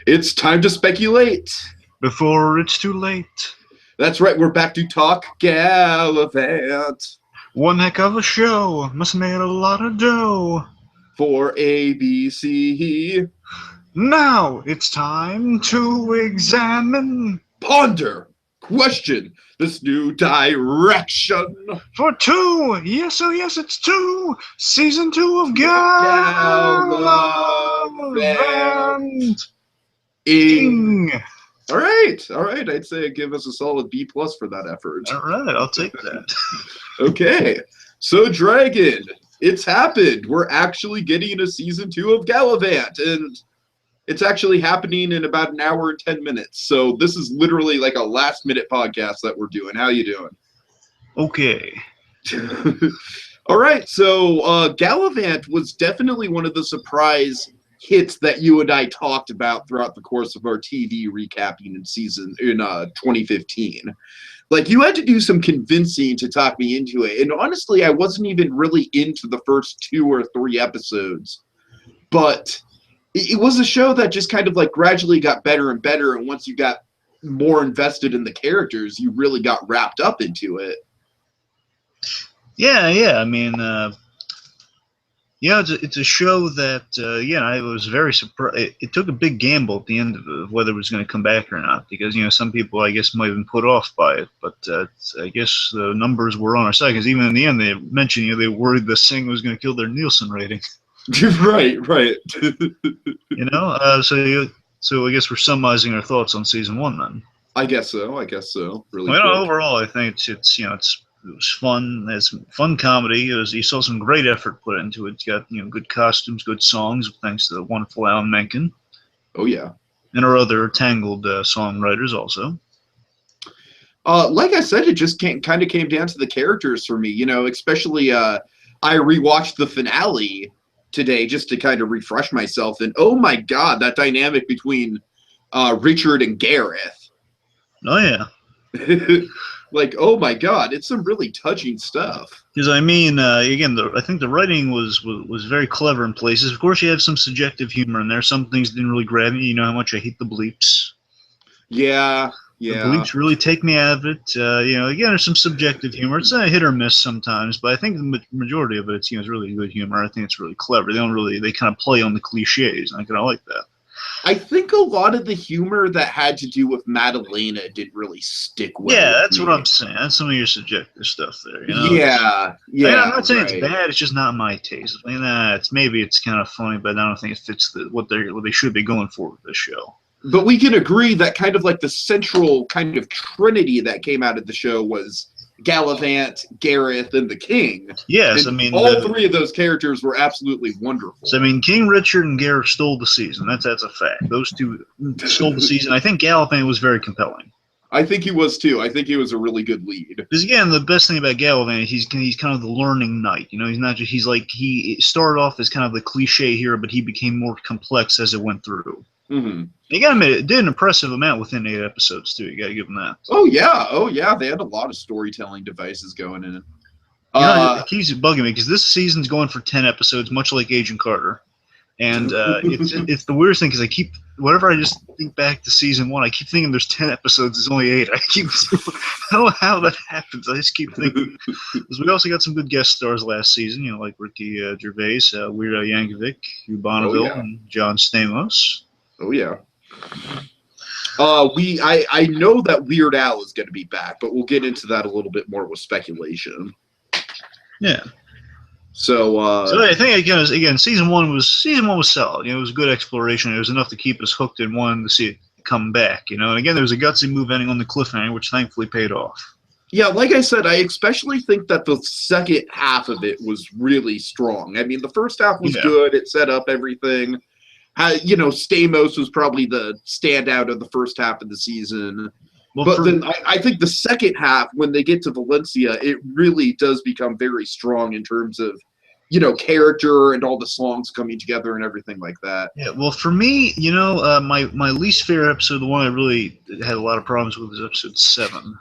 It's time to speculate. Before it's too late. That's right, we're back to talk Galavant. One heck of a show. Must have made a lot of dough. For ABC. Now it's time to examine. Ponder. Question. This new direction. For two. Yes, oh yes, it's two. Season 2 of Galavant-Ing. All right. I'd say give us a solid B+ for that effort. All right, I'll take that. Okay, so Dragon, it's happened. We're actually getting a season 2 of Galavant, and it's actually happening in about an hour and 10 minutes. So this is literally like a last-minute podcast that we're doing. How you doing? Okay. All right, so Galavant was definitely one of the surprise hits that you and I talked about throughout the course of our TV recapping in 2015. Like, you had to do some convincing to talk me into it. And honestly, I wasn't even really into the first 2 or 3 episodes. But it was a show that just kind of like gradually got better and better. And once you got more invested in the characters, you really got wrapped up into it. Yeah. I mean, it's a show that, I was very surprised. It took a big gamble at the end of it, whether it was going to come back or not, because, some people, I guess, might have been put off by it. But I guess the numbers were on our side, because even in the end, they mentioned, they worried the Sing was going to kill their Nielsen rating. Right. So I guess we're summarizing our thoughts on season 1 then. I guess so. Really. Overall, I think it was fun. It's fun comedy. You saw some great effort put into it. It's got good costumes, good songs, thanks to the wonderful Alan Menken. Oh yeah, and our other Tangled songwriters also. Like I said, it just kind of came down to the characters for me. Especially I rewatched the finale today just to kind of refresh myself, and oh my god, that dynamic between Richard and Gareth. Oh yeah. Like, oh my god, it's some really touching stuff. Because again, I think the writing was very clever in places. Of course, you have some subjective humor in there. Some things didn't really grab me. You know how much I hate the bleeps. Yeah. The bleeps really take me out of it. Again, there's some subjective humor. It's a hit or miss sometimes, but I think the majority of it, is really good humor. I think it's really clever. They kind of play on the cliches, and I kind of like that. I think a lot of the humor that had to do with Madalena didn't really stick well. Yeah, that's what I'm saying. That's some of your subjective stuff there. Yeah. I'm not saying it's bad. It's just not my taste. Maybe it's kind of funny, but I don't think it fits what they should be going for with this show. But we can agree that kind of like the central kind of trinity that came out of the show was Galavant, Gareth, and the King. Yes, and all 3 of those characters were absolutely wonderful. So, King, Richard, and Gareth stole the season. That's a fact. Those 2 stole the season. I think Galavant was very compelling. I think he was too. I think he was a really good lead. Because again, the best thing about Galavant is he's kind of the learning knight. He's not just he started off as kind of the cliche hero, but he became more complex as it went through. Mm-hmm. You gotta admit, it did an impressive amount within 8 episodes too. You gotta give them that. Oh yeah. They had a lot of storytelling devices going in. It keeps bugging me because this season's going for 10 episodes, much like Agent Carter. And it's the weirdest thing because whenever I just think back to season 1, I keep thinking there's 10 episodes. There's only 8. I don't know how that happens. I just keep thinking. Because we also got some good guest stars last season, like Ricky Gervais, Weird Al Yankovic, Hugh Bonneville, and John Stamos. Oh yeah. I know that Weird Al is going to be back, but we'll get into that a little bit more with speculation. Yeah. So I think again, season one was solid. It was a good exploration. It was enough to keep us hooked and wanting to see it come back. And again, there was a gutsy move ending on the cliffhanger, which thankfully paid off. Yeah, like I said, I especially think that the second half of it was really strong. The first half was good. It set up everything. Stamos was probably the standout of the first half of the season. Then I think the second half, when they get to Valencia, it really does become very strong in terms of, character and all the songs coming together and everything like that. Yeah, well, for me, my least favorite episode, the one I really had a lot of problems with, is episode 7.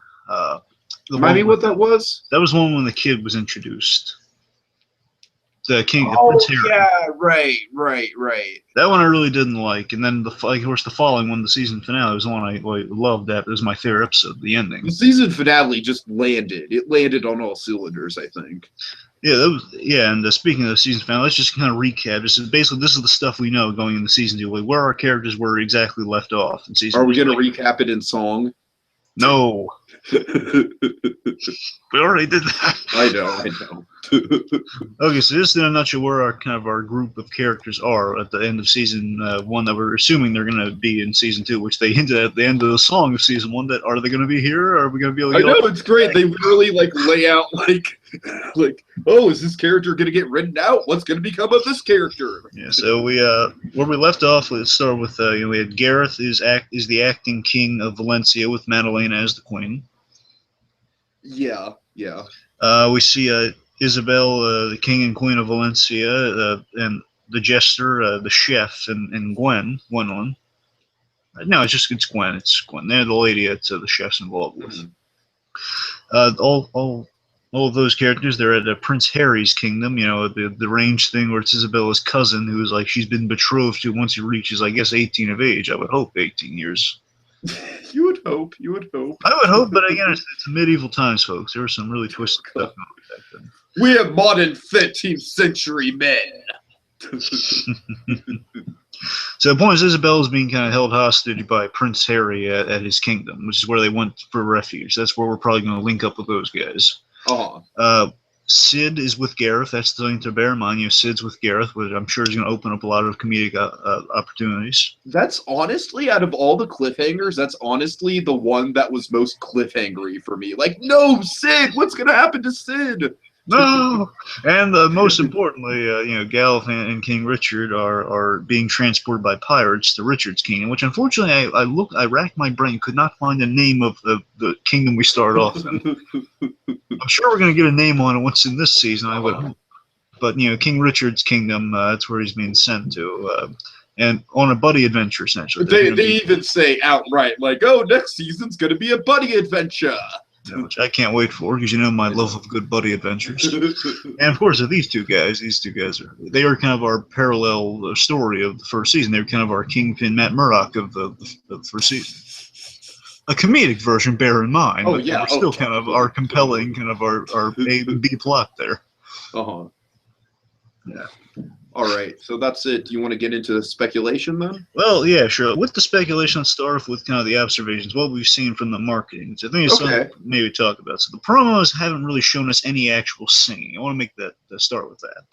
Remind me what that was? That was one when the kid was introduced. Prince Harry. yeah, right. That one I really didn't like, and then of course the following one, the season finale, was the one I loved. That was my favorite episode, the ending. The season finale just landed. It landed on all cylinders, I think. Yeah, and speaking of the season finale, let's just kind of recap. This is the stuff we know going into season 2, like where our characters were exactly left off in season. Are we going to recap it in song? No. We already did that. I know. Okay, so just in a nutshell, where our group of characters are at the end of season 1 that we're assuming they're going to be in season 2, which they hinted at the end of the song of season 1 that are they going to be here, or are we going to be able to I know, it's great. They literally lay out oh, is this character going to get written out? What's going to become of this character? Yeah, so we where we left off, let's start with we had Gareth is the acting king of Valencia with Madalena as the queen. Yeah. We see Isabel, the king and queen of Valencia, and the jester, the chef, and Gwendolyn. No, it's Gwen. It's Gwen. They're the lady that the chef's involved with. All of those characters, they're at Prince Harry's kingdom. You know, the range thing where it's Isabella's cousin who's she's been betrothed to once he reaches, I guess, 18 of age. I would hope 18 years. You would hope. I would hope, but again, it's medieval times, folks. There was some really twisted stuff going on back then. We have modern 13th century men. So the point is, Isabel is being kind of held hostage by Prince Harry at his kingdom, which is where they went for refuge. That's where we're probably going to link up with those guys. Sid is with Gareth. That's the thing to bear in mind. Sid's with Gareth, which I'm sure is going to open up a lot of comedic opportunities. That's honestly, out of all the cliffhangers, that's honestly the one that was most cliffhangery for me. No, Sid! What's going to happen to Sid? No! And most importantly, Galavant and King Richard are being transported by pirates to Richard's kingdom, which unfortunately I racked my brain, could not find the name of the kingdom we start off in. I'm sure we're going to get a name on it once in this season, I would hope. But, King Richard's kingdom, that's where he's being sent to. And on a buddy adventure, essentially. They even say outright, next season's going to be a buddy adventure. Which I can't wait for, because my love of good buddy adventures. And of course, these two guys they are kind of our parallel story of the first season. They're kind of our kingpin Matt Murdock of the first season. A comedic version, bear in mind. Oh, but yeah. We're still kind of our compelling, kind of our A and B plot there. Uh-huh. Yeah. All right, so that's it. Do you want to get into the speculation then? Well, yeah, sure. With the speculation, let's start off with kind of the observations, what we've seen from the marketing. I think it's something to maybe talk about. So the promos haven't really shown us any actual singing. I want to make that start with that.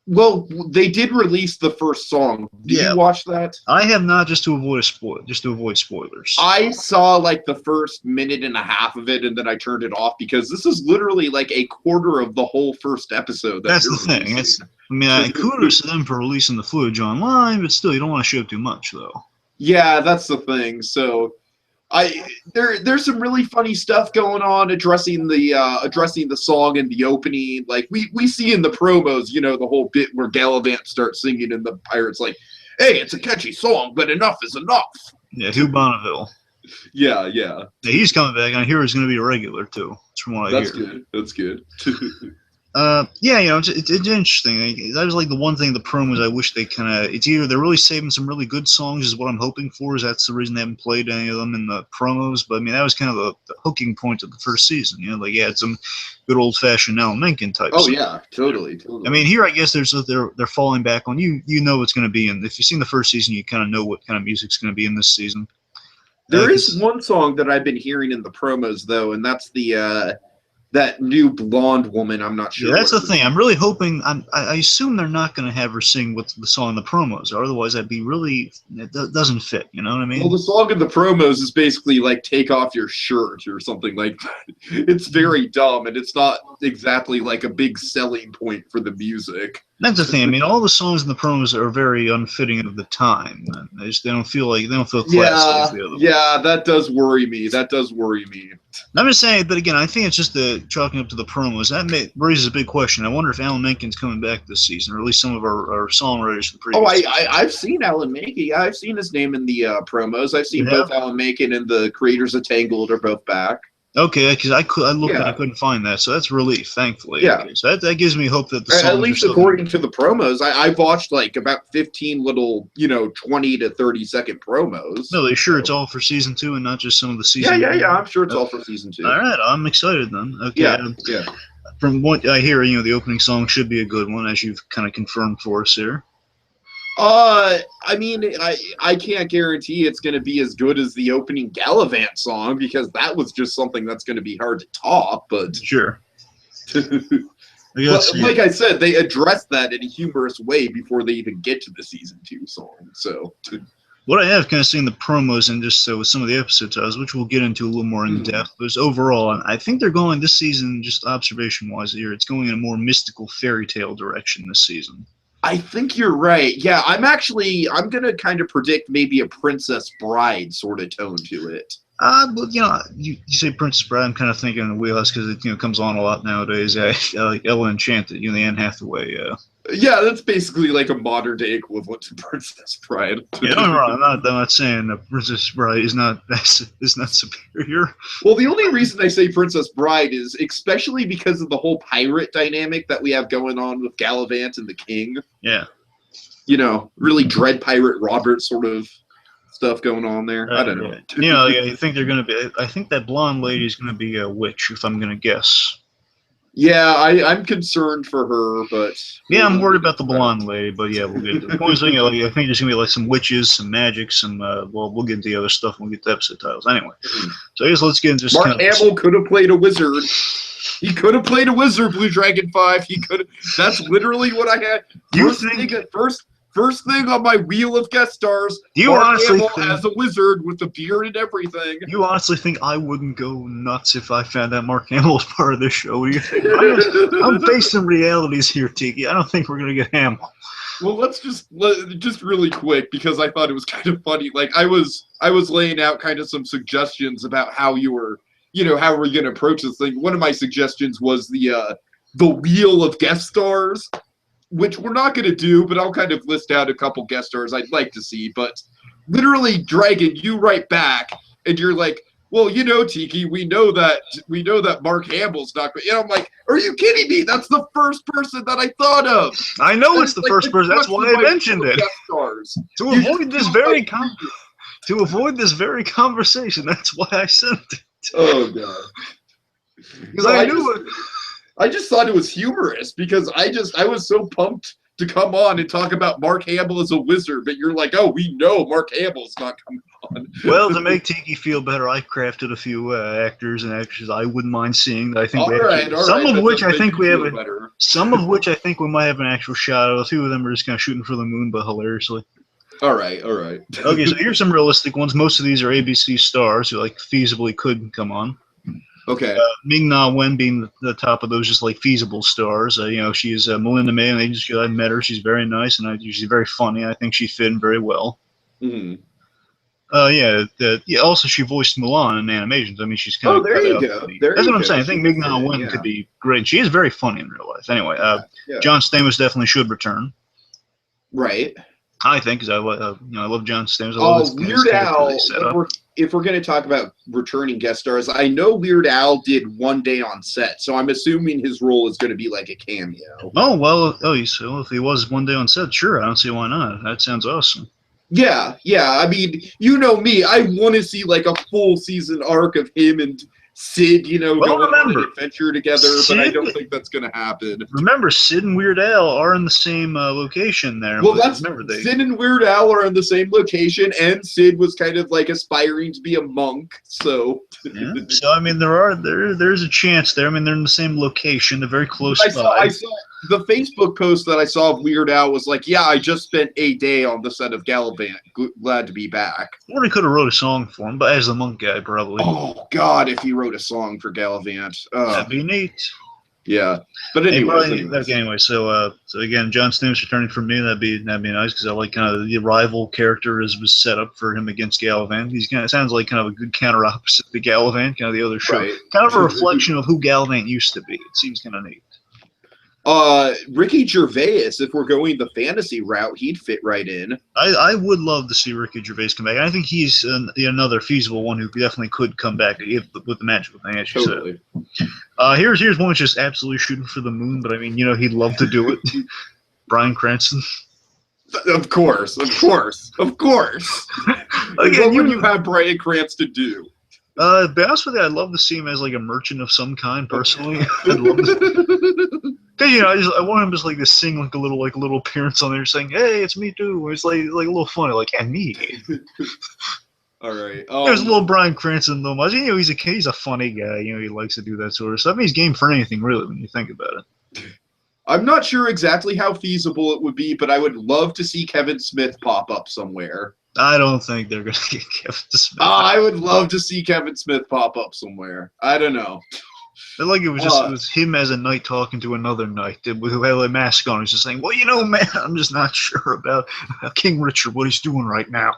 Well, they did release the first song. Did you watch that? I have not, just to avoid spoilers. I saw the first minute and a half of it, and then I turned it off because this is literally a quarter of the whole first episode. That's the thing. Kudos to them for releasing the footage online, but still, you don't want to show too much, though. Yeah, that's the thing. So, there's some really funny stuff going on addressing the song and the opening. We see in the promos, the whole bit where Galavant starts singing and the pirate's like, "Hey, it's a catchy song, but enough is enough." Yeah, Hugh Bonneville. Yeah. He's coming back, and I hear he's going to be a regular too. That's from what I hear. That's good. It's interesting. That was the one thing, the promos, I wish they it's either they're really saving some really good songs is what I'm hoping for, is that's the reason they haven't played any of them in the promos, but that was kind of the hooking point of the first season, you had some good old-fashioned Alan Menken type stuff. Oh, yeah, totally. Here, I guess they're falling back on, you know what's going to be in, if you've seen the first season, you kind of know what kind of music's going to be in this season. There is one song that I've been hearing in the promos, though, and that's the that new blonde woman. I'm not sure. Yeah, that's the thing. I'm really hoping. I assume they're not going to have her sing what the song in the promos are. Otherwise, it doesn't fit. You know what I mean? Well, the song in the promos is basically "Take off your shirt" or something like that. It's very dumb, and it's not exactly a big selling point for the music. That's the thing. All the songs in the promos are very unfitting of the time. They don't feel classy as the other ones. Yeah, that does worry me. I'm just saying, but again, I think it's just chalking up to the promos. That raises a big question. I wonder if Alan Menken's coming back this season, or at least some of our songwriters from the previous season. I've seen Alan Menken. Yeah, I've seen his name in the promos. I've seen both Alan Menken and the creators of Tangled are both back. Okay, because I looked and I Yeah. couldn't find that, so that's relief, thankfully. Yeah. Okay, so that gives me hope that the songs At are least still according to the promos, I've watched like about 15 little, 20 to 30-second promos. No, they sure it's all for season 2 and not just some of the season. Yeah. I'm sure it's all for season 2. All right, I'm excited then. Okay. Yeah. From what I hear, the opening song should be a good one, as you've kind of confirmed for us here. I mean, I can't guarantee it's going to be as good as the opening Galavant song because that was just something that's going to be hard to top. But sure. But like I said, they addressed that in a humorous way before they even get to the season 2 song. So what I have kind of seen the promos and just with some of the episode titles, which we'll get into a little more in depth, but overall, I think they're going this season, just observation wise here, it's going in a more mystical fairy tale direction this season. I think you're right. Yeah, I'm going to kind of predict maybe a Princess Bride sort of tone to it. But you say Princess Bride, I'm kind of thinking in the wheelhouse because it comes on a lot nowadays. I like Ella Enchanted, the Anne Hathaway. Yeah, that's basically like a modern day equivalent to Princess Bride. Yeah, I'm not saying Princess Bride is not superior. Well, the only reason I say Princess Bride is especially because of the whole pirate dynamic that we have going on with Galavant and the King. Yeah. Really Dread Pirate Robert sort of stuff going on there. I don't know. I think they're going to be. I think that blonde lady is going to be a witch, if I'm going to guess. Yeah, I'm concerned for her, but yeah, I'm worried about the blonde lady. But yeah, we'll get to the point. I think there's going to be like some witches, some magic, some. We'll get into the other stuff when we get to episode titles. Anyway, so I guess let's get into. Mark Hamill could have played a wizard. He could have played a wizard, BlueDragonFive. He could. That's literally what I had. First thing on my wheel of guest stars, Mark Hamill as a wizard with a beard and everything. You honestly think I wouldn't go nuts if I found out Mark Hamill was part of this show? What do you think? I'm facing realities here, Tiki. I don't think we're going to get Hamill. Well, let's just really quick, because I thought it was kind of funny. Like I was laying out kind of some suggestions about how you were, how we're going to approach this thing. One of my suggestions was the wheel of guest stars, which we're not going to do, but I'll kind of list out a couple guest stars I'd like to see. But literally, Dragon, you write back, and you're like, well, Tiki, we know that Mark Hamill's not going to. I'm like, are you kidding me? That's the first person that I thought of. I know it's the first person. That's why I mentioned it. To avoid this very conversation, that's why I sent it. Oh, God. Because I just thought it was humorous because I was so pumped to come on and talk about Mark Hamill as a wizard, but you're like, oh, we know Mark Hamill's not coming on. Well, to make Tiki feel better, I crafted a few actors and actresses I wouldn't mind seeing. That I think some of which I think we might have an actual shot of. A few of them are just kind of shooting for the moon, but hilariously. All right. Okay, so here's some realistic ones. Most of these are ABC stars who feasibly could come on. Okay. Ming-Na Wen being the top of those just feasible stars. She's Melinda May, and I met her. She's very nice, and she's very funny. I think she fit in very well. Mm-hmm. Also, she voiced Mulan in animations. I mean, she's kind of. There you go. That's what I'm saying. I think Ming-Na Wen could be great. She is very funny in real life. Anyway, John Stamos definitely should return. Right. I think, because I love John Stamos. Weird Al. If we're going to talk about returning guest stars, I know Weird Al did one day on set, so I'm assuming his role is going to be like a cameo. Oh well, if he was one day on set, sure, I don't see why not. That sounds awesome. Yeah. I mean, you know me, I want to see like a full season arc of him and Sid, going on an adventure together, but I don't think that's going to happen. Remember, Sid and Weird Al are in the same location there. Well, Sid and Weird Al are in the same location, and Sid was kind of aspiring to be a monk, so. Yeah. So I mean, there's a chance there. I mean, they're in the same location. They're very close by. I saw the Facebook post that I saw of Weird Al was like, yeah, I just spent a day on the set of Galavant. Glad to be back. Or he could have wrote a song for him, but as the monk guy, probably. Oh, God, if he wrote a song for Galavant. That'd be neat. Yeah. But anyway. So again, John Stamos returning for me, that'd be nice, because I like kind of the rival character was set up for him against Galavant. He's sounds like kind of a good counter opposite to Galavant, kind of the other show. Right. Kind of a reflection of who Galavant used to be. It seems kind of neat. Ricky Gervais, if we're going the fantasy route, he'd fit right in. I would love to see Ricky Gervais come back. I think he's another feasible one who definitely could come back with the magical thing, as you Totally. said. Here's one that's just absolutely shooting for the moon, but I mean, he'd love to do it. Bryan Cranston. Of course. Again, what would you have Bryan Cranston do? To be honest with you, I'd love to see him as like a merchant of some kind. Personally, I'd love to. Cause I want him just like to sing like a little appearance on there, saying, "Hey, it's me too." It's like a little funny, like and me. All right. There's a little Bryan Cranston though. He's a funny guy. He likes to do that sort of stuff. I mean, he's game for anything really when you think about it. I'm not sure exactly how feasible it would be, but I would love to see Kevin Smith pop up somewhere. I don't think they're gonna get Kevin Smith. I would love to see Kevin Smith pop up somewhere. I don't know. Like it was him as a knight talking to another knight who had a mask on. He's just saying, "Well, man, I'm just not sure about King Richard, what he's doing right now."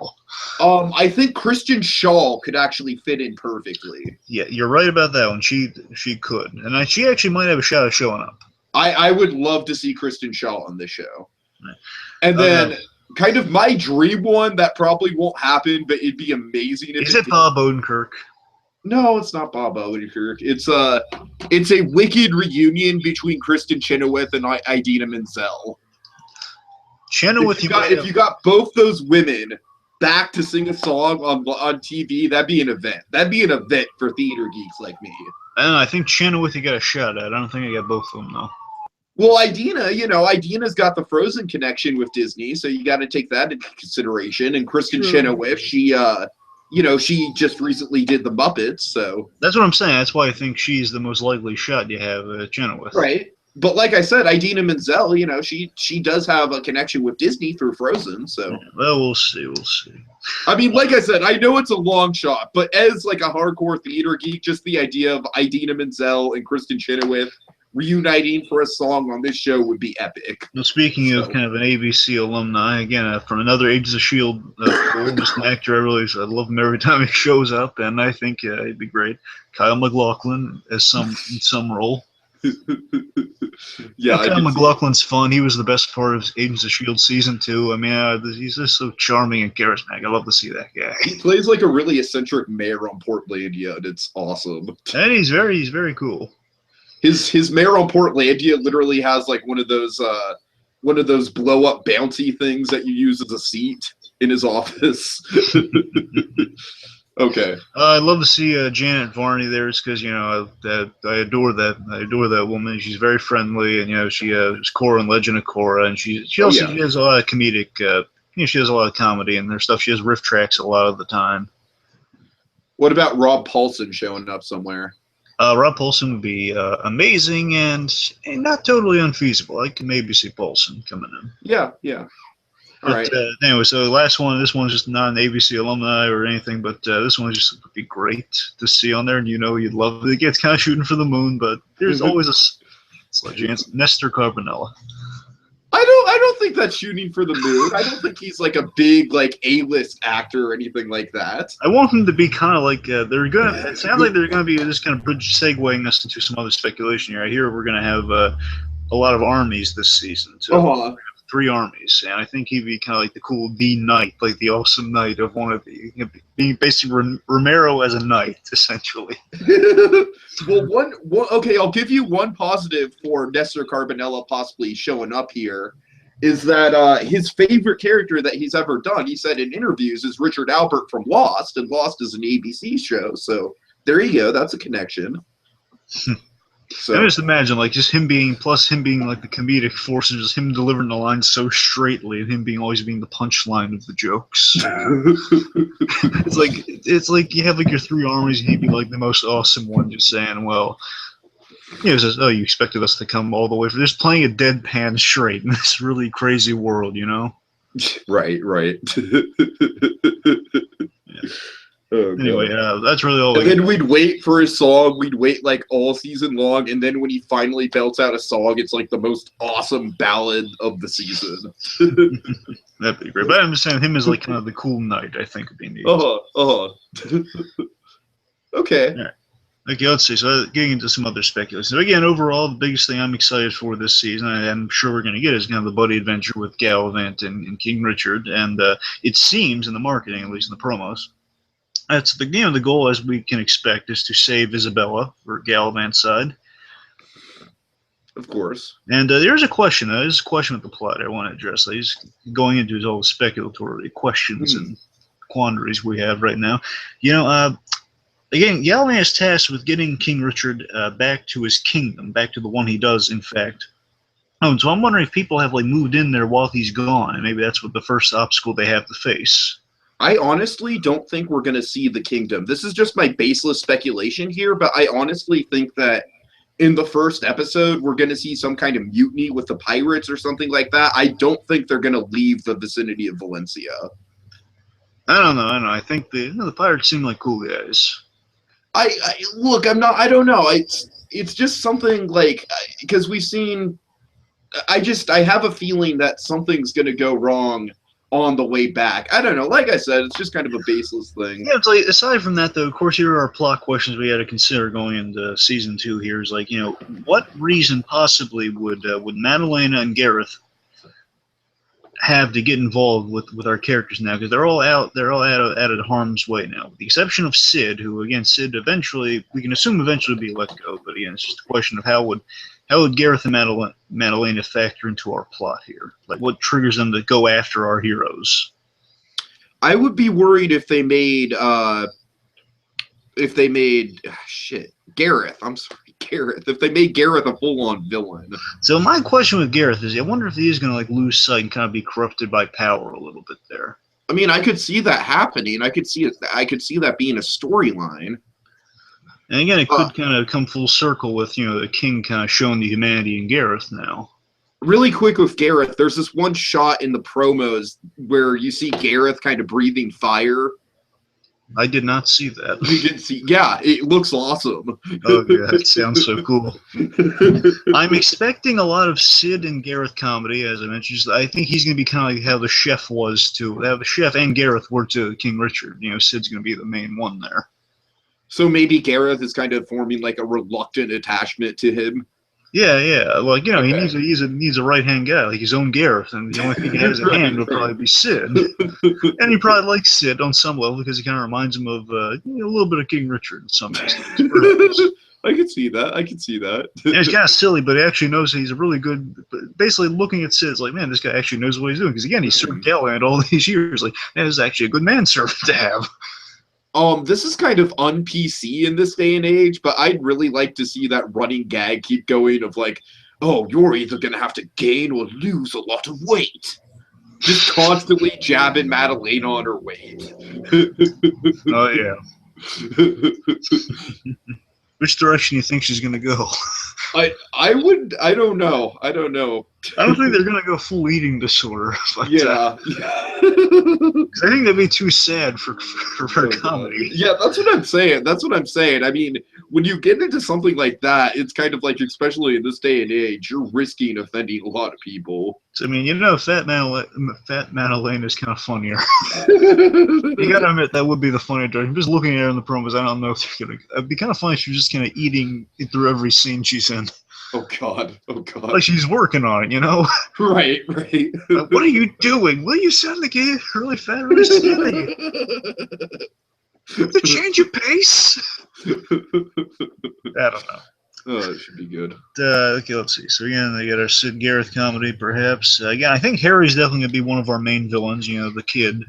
I think Kristen Shaw could actually fit in perfectly. Yeah, you're right about that one. She could, and she actually might have a shot of showing up. I would love to see Kristen Shaw on this show. Right. And then kind of my dream one that probably won't happen, but it'd be amazing if it did. Bob Odenkirk? No, it's not Bob Odenkirk. It's a wicked reunion between Kristen Chenoweth and Idina Menzel. Chenoweth, if you got both those women back to sing a song on TV, that'd be an event. That'd be an event for theater geeks like me. And I think Chenoweth you got a shot at. I don't think I got both of them though. Well, Idina's got the Frozen connection with Disney, so you got to take that into consideration. And Kristen Chenoweth, she just recently did the Muppets, so that's what I'm saying. That's why I think she's the most likely shot you have, Chenoweth. Right. But like I said, Idina Menzel, she does have a connection with Disney through Frozen, so. Yeah, well, we'll see. I mean, like I said, I know it's a long shot, but as like a hardcore theater geek, just the idea of Idina Menzel and Kristen Chenoweth reuniting for a song on this show would be epic. Well, speaking of kind of an ABC alumni, again, from another Agents of S.H.I.E.L.D., just an actor I love him every time he shows up, and I think he'd be great. Kyle Maclachlan as some role. Yeah, Kyle Maclachlan's fun. He was the best part of Agents of S.H.I.E.L.D. season 2. I mean, he's just so charming and charismatic. I love to see that guy. He plays like a really eccentric mayor on Portlandia, and it's awesome. And he's very cool. His mayor on Portlandia literally has like one of those blow up bouncy things that you use as a seat in his office. Okay. I'd love to see Janet Varney there, just because I adore that. I adore that woman. She's very friendly, and she is Korra in Legend of Korra, and she also has a lot of comedic. She has a lot of comedy in her stuff. She has riff tracks a lot of the time. What about Rob Paulsen showing up somewhere? Rob Paulsen would be amazing and not totally unfeasible. I can maybe see Paulsen coming in. Yeah. All right. Anyway, so the last one, this one's just not an ABC alumni or anything, but this one just would be great to see on there, and you'd love it. It gets kind of shooting for the moon, but there's always a slight chance. Nestor Carbonella. I don't think that's shooting for the moon. I don't think he's like a big A-list actor or anything like that. I want him to be kind of like it sounds like they're gonna be just kind of segueing us into some other speculation here. I hear we're gonna have a lot of armies this season too. 3 armies, and I think he'd be kind of like the cool D knight, like the awesome knight of one of being basically Romero as a knight, essentially. Well, okay, I'll give you one positive for Nestor Carbonella possibly showing up here, is that his favorite character that he's ever done, he said in interviews, is Richard Albert from Lost, and Lost is an ABC show, so there you go, that's a connection. So I just imagine just him being like the comedic force, and just him delivering the lines so straightly, and him always being the punchline of the jokes. it's like you have your 3 armies, and he'd be like the most awesome one, just saying, well, it says, oh, you expected us to come all the way from just playing a deadpan straight in this really crazy world, Right. Yeah. Oh, anyway, that's really all. And then we'd wait for his song. We'd wait all season long, and then when he finally belts out a song, it's the most awesome ballad of the season. That'd be great. But I'm just saying, him as kind of the cool knight, I think would be neat. Okay. Okay, let's see. So getting into some other speculation. So again, overall, the biggest thing I'm excited for this season, and I'm sure we're going to get, is kind of the buddy adventure with Galavant and King Richard. And it seems in the marketing, at least in the promos, that's the goal, as we can expect, is to save Isabella for Galavant's side. Of course. And there's a question. There's a question with the plot I want to address. He's going into his all speculatory questions and quandaries we have right now. Again, Galavant is tasked with getting King Richard back to his kingdom, back to the one he does, in fact. So I'm wondering if people have moved in there while he's gone, and maybe that's what the first obstacle they have to face. I honestly don't think we're going to see the kingdom. This is just my baseless speculation here, but I honestly think that in the first episode, we're going to see some kind of mutiny with the pirates or something like that. I don't think they're going to leave the vicinity of Valencia. I don't know. I think the pirates seem like cool guys. I don't know. It's just something because we've seen. I have a feeling that something's going to go wrong on the way back. I don't know. Like I said, it's just kind of a baseless thing. Yeah, it's aside from that, though, of course, here are our plot questions we had to consider going into season 2. Here is what reason possibly would Madalena and Gareth have to get involved with our characters now, because they're all out of harm's way now, with the exception of Sid, who again, Sid eventually, we can assume eventually be let go, but again, it's just a question of how would Gareth and Madalena factor into our plot here? What triggers them to go after our heroes? I would be worried if they made Gareth. I'm sorry, Gareth. If they made Gareth a full-on villain. So my question with Gareth is, I wonder if he is going to lose sight and kind of be corrupted by power a little bit there. I mean, I could see that happening. I could see that being a storyline. And again, it could kind of come full circle with the king kind of showing the humanity in Gareth now. Really quick with Gareth, there's this one shot in the promos where you see Gareth kind of breathing fire. I did not see that. You didn't see? Yeah, it looks awesome. Oh yeah, it sounds so cool. I'm expecting a lot of Sid and Gareth comedy, as I mentioned. I think he's going to be kind of like how the chef was to how the chef and Gareth were to King Richard. Sid's going to be the main one there. So maybe Gareth is kind of forming a reluctant attachment to him. Yeah. Okay. He needs a right hand guy, like his own Gareth, and the only thing he has at hand would probably be Sid. And he probably likes Sid on some level because he kind of reminds him of a little bit of King Richard in some aspects. I can see that. And it's kind of silly, but he actually knows he's a really good. Basically, looking at Sid, it's like, man, this guy actually knows what he's doing, because again, he's served Galavant all these years. Like, man, this is actually a good manservant to have. This is kind of un-PC in this day and age, but I'd really like to see that running gag keep going of you're either going to have to gain or lose a lot of weight. Just constantly jabbing Madalena on her weight. Oh, yeah. Which direction do you think she's going to go? I don't know. I don't think they're going to go full eating disorder. Yeah. Because I think that'd be too sad for her comedy. Yeah, that's what I'm saying. I mean, when you get into something like that, it's kind of especially in this day and age, you're risking offending a lot of people. So, I mean, Fat Madalena is kind of funnier. You gotta admit, that would be the funny direction. Just looking at her in the promos, I don't know if they're gonna. It'd be kind of funny if she was just kind of eating it through every scene she's in. Oh God. Like she's working on it, Right. What are you doing? Will you sound like you're really fat, really skinny? Change your pace. I don't know. Oh, it should be good. Okay, let's see. So again, they got our Sid Gareth comedy, perhaps. Again, I think Harry's definitely gonna be one of our main villains. The kid.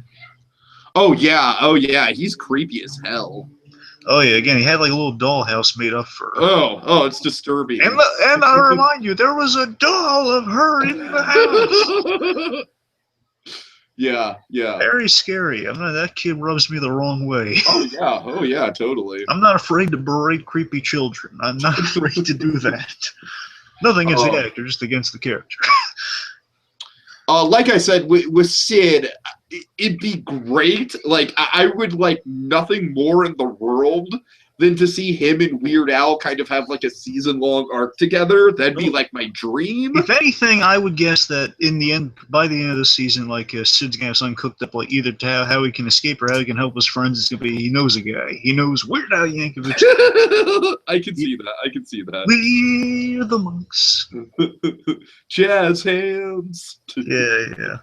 Oh yeah. He's creepy as hell. Oh yeah. Again, he had a little dollhouse made up for her. Oh, it's disturbing. And I remind you, there was a doll of her in the house. Yeah. Very scary. That kid rubs me the wrong way. Oh yeah, totally. I'm not afraid to berate creepy children. I'm not afraid to do that. Nothing against the actor, just against the character. Like I said, with Sid, it'd be great. I would like nothing more in the world than to see him and Weird Al kind of have like a season-long arc together. That'd be like my dream. If anything, I would guess that in the end, by the end of the season, like Sid's gonna have something cooked up, like either to how he can escape or how he can help his friends. It's gonna be he knows a guy. He knows Weird Al Yankovic. I can see that. I can see that. We're the monks. Jazz hands. Yeah.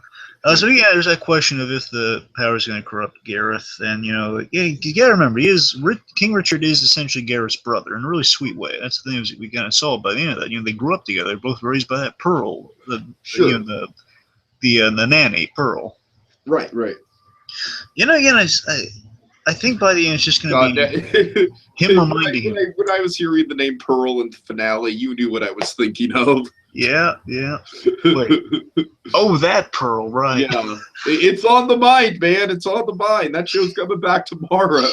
So yeah, there's that question of if the power is going to corrupt Gareth, and you gotta remember, King Richard is essentially Gareth's brother in a really sweet way. That's the thing that we kind of saw by the end of that. They grew up together, they're both raised by that Pearl, the nanny Pearl. Right. Again, I think by the end it's just going to be him reminding him. When I was hearing the name Pearl in the finale, you knew what I was thinking of. Yeah. Wait. Oh, that Pearl, right. Yeah. It's on the mind, man. It's on the mind. That show's coming back tomorrow.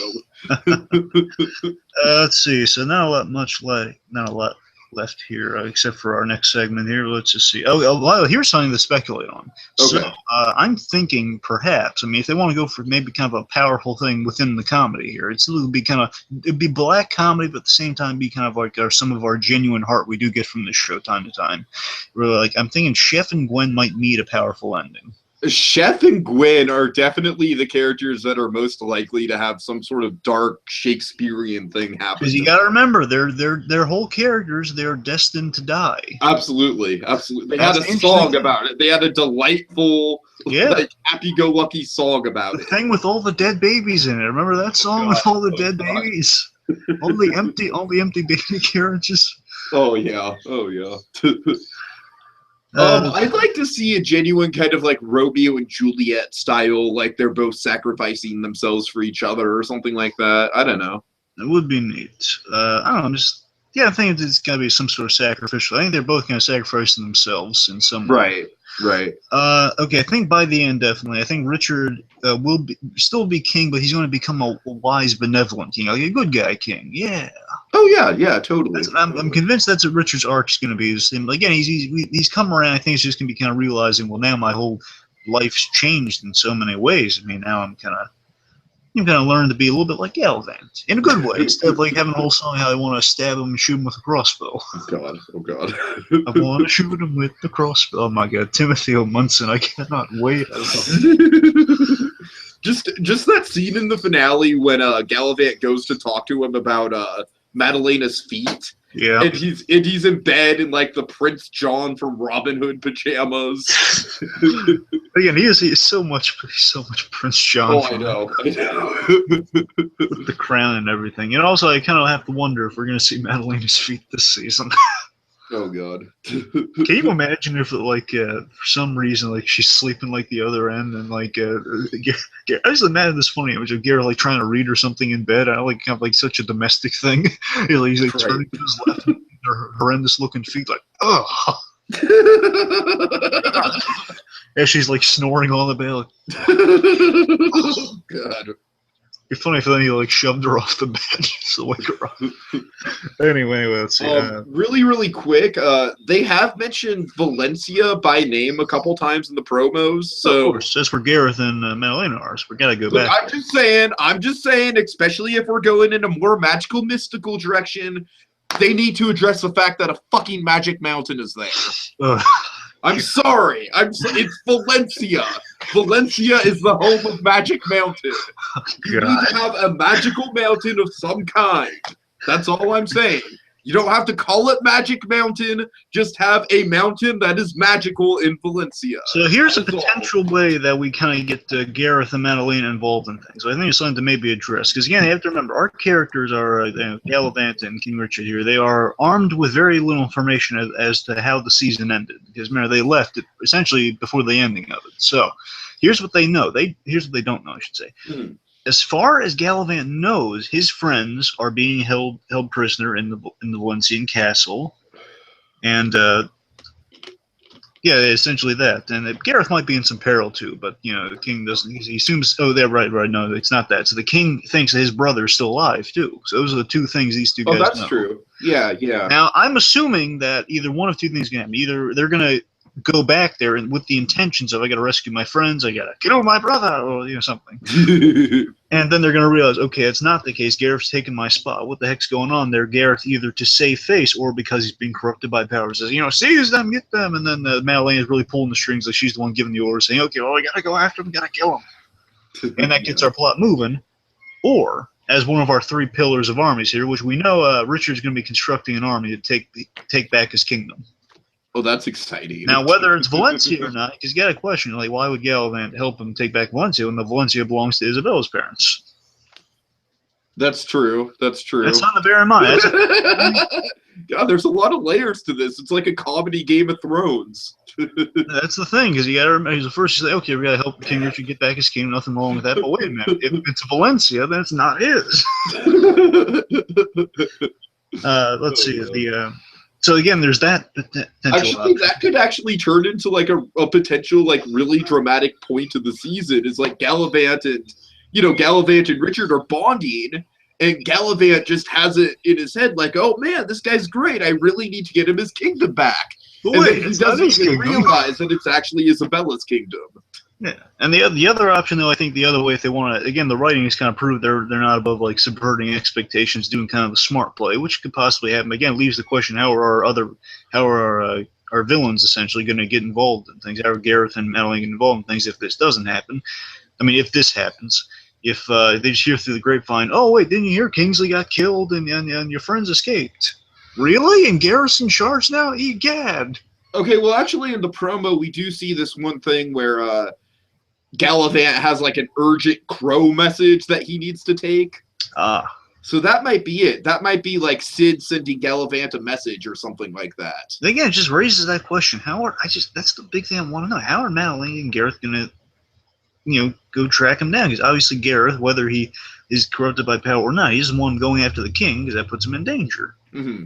Let's see. So not a lot left here, except for our next segment here. Let's just see. Oh, here's something to speculate on. Okay. So I'm thinking perhaps, if they want to go for maybe kind of a powerful thing within the comedy here, it'd be black comedy, but at the same time be kind of like some of our genuine heart we do get from this show time to time. Where I'm thinking Chef and Gwen might meet a powerful ending. Chef and Gwen are definitely the characters that are most likely to have some sort of dark Shakespearean thing happen. Because you got to remember, they're whole characters. They're destined to die. Absolutely. They had a song about it. They had a delightful, happy-go-lucky song about it. The thing with all the dead babies in it. Remember that song with all the dead babies? All the empty baby carriages. Oh yeah. I'd like to see a genuine kind of like Romeo and Juliet style, like they're both sacrificing themselves for each other or something like that. I don't know. It would be neat. I don't know. I think it's got to be some sort of sacrificial. I think they're both kind of sacrificing themselves in some way. Right. Okay, I think by the end, definitely. I think Richard will still be king, but he's going to become a wise, benevolent king, like a good guy king. Yeah. Oh yeah, totally. I'm convinced that's what Richard's arc is going to be. Again, he's come around. I think he's just going to be kind of realizing, well, now my whole life's changed in so many ways. Now I'm kind of. You've got to learn to be a little bit like Galavant, in a good way, instead of like having a whole song how I want to stab him and shoot him with a crossbow. Oh God. I want to shoot him with the crossbow. Oh my God, Timothy O'Munson, I cannot wait. Just that scene in the finale when Galavant goes to talk to him about Madalena's feet. Yeah. And he's in bed in like the Prince John from Robin Hood pajamas. Again, he's so much Prince John. Oh, I know. With the crown and everything. And also, I kind of have to wonder if we're going to see Madalena's feet this season. Oh God. Can you imagine if, for some reason, she's sleeping the other end, and I just imagine this funny image of Garrett trying to read her something in bed. I kind of such a domestic thing. He's turning to his left, and her horrendous looking feet, ugh. As she's snoring on the bed. Oh God. It'd be funny if then he shoved her off the bed just to wake her up. Anyway, let's see. Really quick, they have mentioned Valencia by name a couple times in the promos. So of course, that's where Gareth and Madalena are. So we gotta go back. I'm just saying, especially if we're going in a more magical, mystical direction, they need to address the fact that a fucking magic mountain is there. I'm sorry. It's Valencia. Valencia is the home of Magic Mountain. You need to have a magical mountain of some kind. That's all I'm saying. You don't have to call it Magic Mountain. Just have a mountain that is magical in Valencia. So here's a potential way that we kind of get Gareth and Madalena involved in things. So I think it's something to maybe address. Because again, you have to remember, our characters are Galavant and King Richard here. They are armed with very little information as to how the season ended. Because remember, they left it essentially before the ending of it. So here's what they know. Here's what they don't know, I should say. As far as Galavant knows, his friends are being held prisoner in the Valencian castle, and essentially that. And Gareth might be in some peril too, but the king doesn't. He assumes, they're right. No, it's not that. So the king thinks that his brother is still alive too. So those are the two things these two guys know. Oh, that's true. Yeah. Now I'm assuming that either one of two things can happen. Either they're gonna go back there and with the intentions of I got to rescue my friends, I got to kill my brother, or something. And then they're going to realize, okay, it's not the case. Gareth's taking my spot. What the heck's going on there? Gareth, either to save face or because he's being corrupted by power, says, seize them, get them. And then Madeleine is really pulling the strings, like she's the one giving the orders, saying, okay, well, we got to go after him, got to kill him. And that gets our plot moving. Or, as one of our 3 pillars of armies here, which we know Richard's going to be constructing an army to take back his kingdom. Oh, that's exciting. Now, whether it's Valencia or not, because you got a question, like, why would Galavant help him take back Valencia when the Valencia belongs to Isabella's parents? That's true. That's true. That's something to bear in mind. God, there's a lot of layers to this. It's like a comedy Game of Thrones. That's the thing, because you got to remember, he's the first to say, okay, we got to help King Richard get back his kingdom, nothing wrong with that. But wait a minute, if it's Valencia, then it's not his. Let's see. So again, there's that potential. Actually, that could actually turn into like a potential like really dramatic point of the season. Is like Galavant and Richard are bonding, and Galavant just has it in his head like, oh man, this guy's great. I really need to get him his kingdom back. But and wait, then he doesn't even realize that it's actually Isabella's kingdom. Yeah, and the other option, though, I think the other way, if they want to, again, the writing is kind of proved they're not above like subverting expectations, doing kind of a smart play, which could possibly happen. Again, leaves the question: how are our villains essentially going to get involved in things? How are Gareth and Madeleine get involved in things if this doesn't happen? I mean, if this happens, if they just hear through the grapevine, oh wait, didn't you hear Kingsley got killed and your friends escaped? Really? And Gareth's in charge now? Egad. Okay, well, actually, in the promo, we do see this one thing where Galavant has like an urgent crow message that he needs to take. So that might be it. That might be like Sid sending Galavant a message or something like that. Again, it just raises that question. That's the big thing I want to know. How are Madeleine and Gareth going to, go track him down? Because obviously Gareth, whether he is corrupted by power or not, he's the one going after the king because that puts him in danger. Mm-hmm.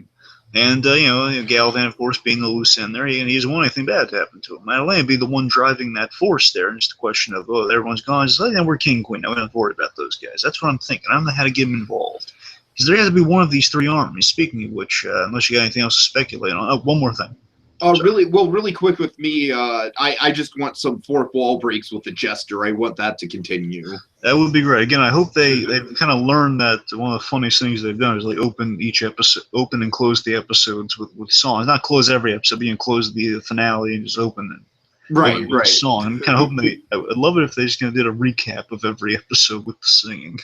And, Galavant, of course, being the loose end there, and he doesn't want anything bad to happen to him. Madeleine would be the one driving that force there, and it's a question of, everyone's gone. Just like, we're king, queen. Now we don't have to worry about those guys. That's what I'm thinking. I don't know how to get them involved. Because there has to be one of these 3 armies. Speaking of which, unless you got anything else to speculate on. Oh, one more thing. Really quick with me, I just want some 4th wall breaks with the Jester. I want that to continue. That would be great. Again, I hope they've kind of learned that one of the funniest things they've done is like open and close the episodes with songs. Not close every episode, but close the finale and just open it. Right. With a song. I'm kind of hoping I'd love it if they just kind of did a recap of every episode with the singing.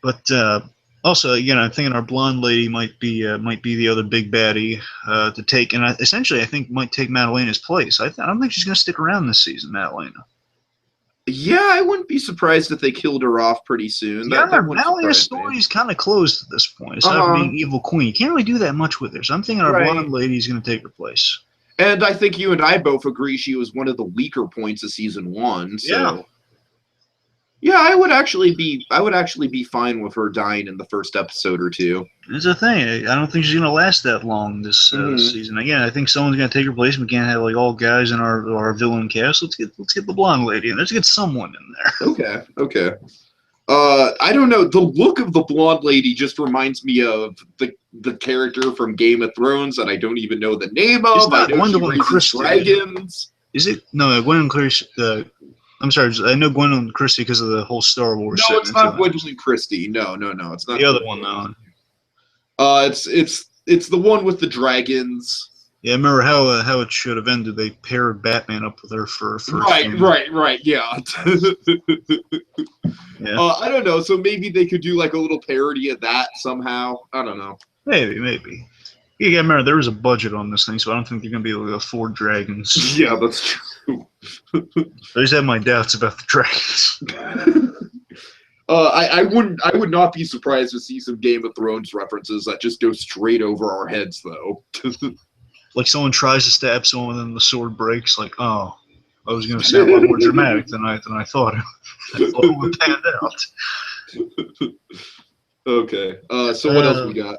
But also, again, I'm thinking our blonde lady might be the other big baddie to take, and essentially, I think might take Madaleina's place. I don't think she's going to stick around this season, Madalena. Yeah, I wouldn't be surprised if they killed her off pretty soon. Yeah, Madaleina's story is kind of closed at this point. Aside from being evil queen, you can't really do that much with her. So I'm thinking our blonde lady is going to take her place. And I think you and I both agree she was one of the weaker points of season 1. So. Yeah. Yeah, I would actually be fine with her dying in the first episode or 2. That's the thing. I don't think she's gonna last that long this season. Again, I think someone's gonna take her place. We can't have like all guys in our villain cast. Let's get the blonde lady in. Let's get someone in there. Okay. I don't know. The look of the blonde lady just reminds me of the character from Game of Thrones that I don't even know the name of. It's not Gwendolyn Christie. Dragons. Is it? No, Gwendolyn Christie. I'm sorry, I know Gwendolyn Christie because of the whole Star Wars. No, it's not Gwendolyn Christie. No, it's not. The other one, though. It's the one with the dragons. Yeah, I remember how it should have ended. They paired Batman up with her for right. Yeah. Yeah. I don't know. So maybe they could do like a little parody of that somehow. I don't know. Maybe. You gotta remember there was a budget on this thing, so I don't think they're gonna be able to afford dragons. Yeah, that's true. I just have my doubts about the dragons. I would not be surprised to see some Game of Thrones references that just go straight over our heads, though. Like someone tries to stab someone and the sword breaks. Like, oh, I was gonna say a lot more dramatic than I thought. It would pan out. Okay. So what else we got?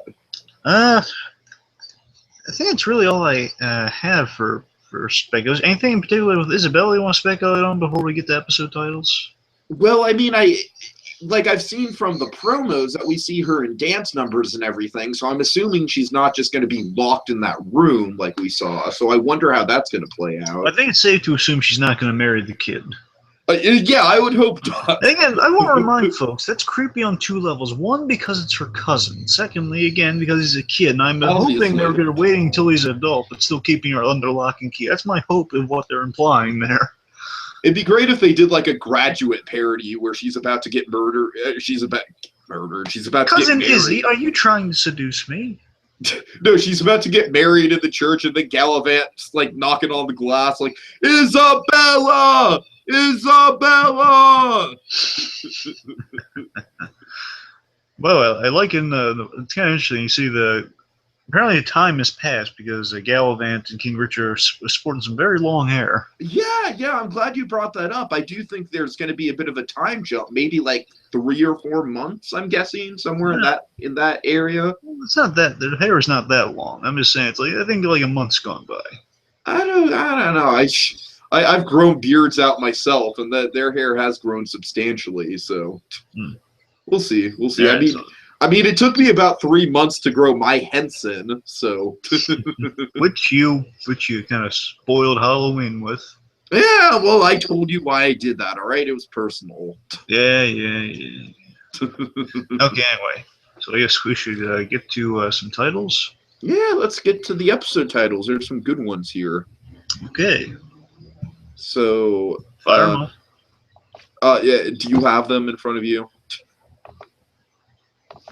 I think that's really all I have for speculation. Anything in particular with Isabella you want to speculate on before we get to episode titles? Well, I mean, I've seen from the promos that we see her in dance numbers and everything, so I'm assuming she's not just going to be locked in that room like we saw. So I wonder how that's going to play out. I think it's safe to assume she's not going to marry the kid. Yeah, I would hope not. And again, I want to remind folks, that's creepy on 2 levels. One, because it's her cousin. Secondly, again, because he's a kid. And I'm hoping they're waiting until he's an adult, but still keeping her under lock and key. That's my hope of what they're implying there. It'd be great if they did like a Graduate parody where she's about to get murdered. She's about to get married. Cousin Izzy, are you trying to seduce me? No, she's about to get married in the church, and then Galavant's like knocking on the glass, like, Isabella! Isabella! Well, I like it's kind of interesting. You see apparently time has passed because Galavant and King Richard are sporting some very long hair. Yeah, I'm glad you brought that up. I do think there's going to be a bit of a time jump, maybe like 3 or 4 months, I'm guessing, somewhere in that area. Well, it's not that their hair is not that long. I'm just saying, it's like I think like a month's gone by. I don't know. I've grown beards out myself, and their hair has grown substantially. So we'll see. Yeah, I mean, it took me about 3 months to grow my Henson. So which you kind of spoiled Halloween with. Yeah, well, I told you why I did that. All right, it was personal. Yeah. Okay, anyway, so I guess we should get to some titles. Yeah, let's get to the episode titles. There's some good ones here. Okay. So, fire them off. Yeah. Do you have them in front of you?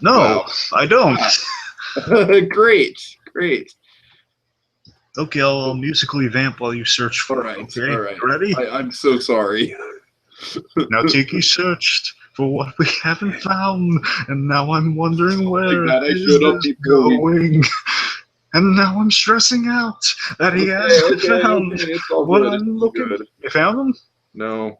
No, wow. I don't. Great. Okay, I'll musically vamp while you search for it. Okay, all right. Ready? I'm so sorry. Now Tiki searched for what we haven't found, and now I'm wondering where is this going. And now I'm stressing out that he hasn't found what I'm looking for. You found them? No.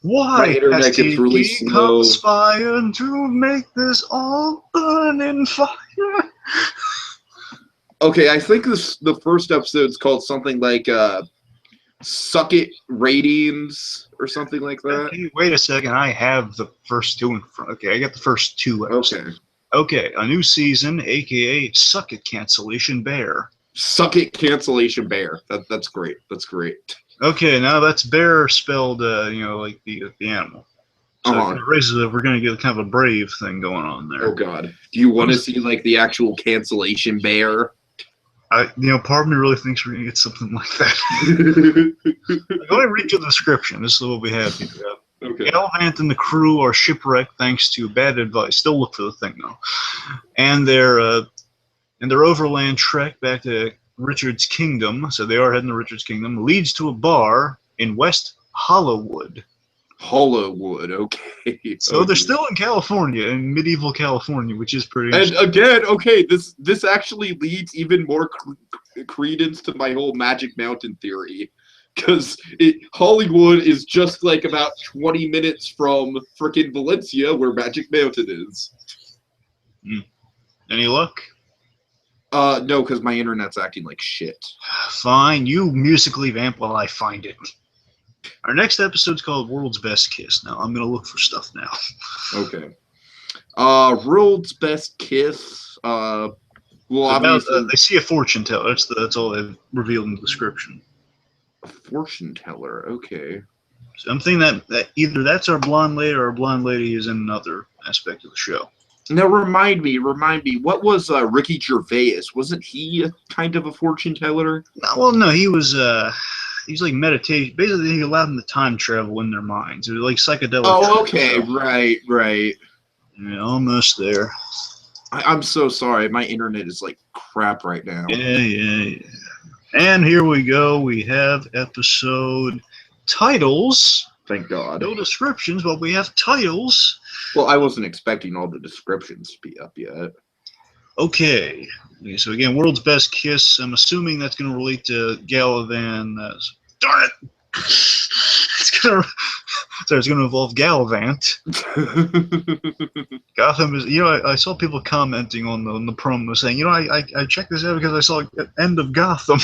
Why my internet has gets really Tiki slow. Conspired to make this all burn in fire? Okay, I think the first episode's called something like Suck It Ratings or something like that. Okay, wait a second. I have the first 2 in front. Okay, I got the first 2 episodes. Okay, a new season, a.k.a. Suck It Cancellation Bear. Suck It Cancellation Bear. That's great. That's great. Okay, now that's bear spelled, like the animal. So we're going to get kind of a brave thing going on there. Oh, God. Do you want to see, like, the actual cancellation bear? Part of me really thinks we're going to get something like that. Let me read you the description. This is what we have here. Okay. Galavant and the crew are shipwrecked thanks to bad advice. Still look for the thing, though. And their overland trek back to Richard's kingdom, so they are heading to Richard's kingdom, leads to a bar in West Hollywood. Okay. So they're still in California, in medieval California, which is pretty interesting. And again, okay, this actually leads even more credence to my whole Magic Mountain theory. Because Hollywood is just like about 20 minutes from frickin' Valencia, where Magic Mountain is. Any luck? No, because my internet's acting like shit. Fine, you musically vamp while I find it. Our next episode's called World's Best Kiss. Now, I'm going to look for stuff now. Okay. World's Best Kiss. Well, obviously... they see a fortune teller. That's all they've revealed in the description. A fortune teller, okay. So I'm thinking that either that's our blonde lady or our blonde lady is in another aspect of the show. Now, remind me, what was Ricky Gervais? Wasn't he kind of a fortune teller? No, he was like meditation. Basically, he allowed them to time travel in their minds. It was like psychedelic. Oh, okay, right. Yeah, almost there. I'm so sorry. My internet is like crap right now. Yeah. And here we go. We have episode titles. Thank God. No descriptions, but we have titles. Well, I wasn't expecting all the descriptions to be up yet. Okay. So again, World's Best Kiss. I'm assuming that's going to relate to Galavant. Darn it! It's going to involve Galavant. Gotham is. I saw people commenting on the promo saying, I checked this out because I saw the end of Gotham.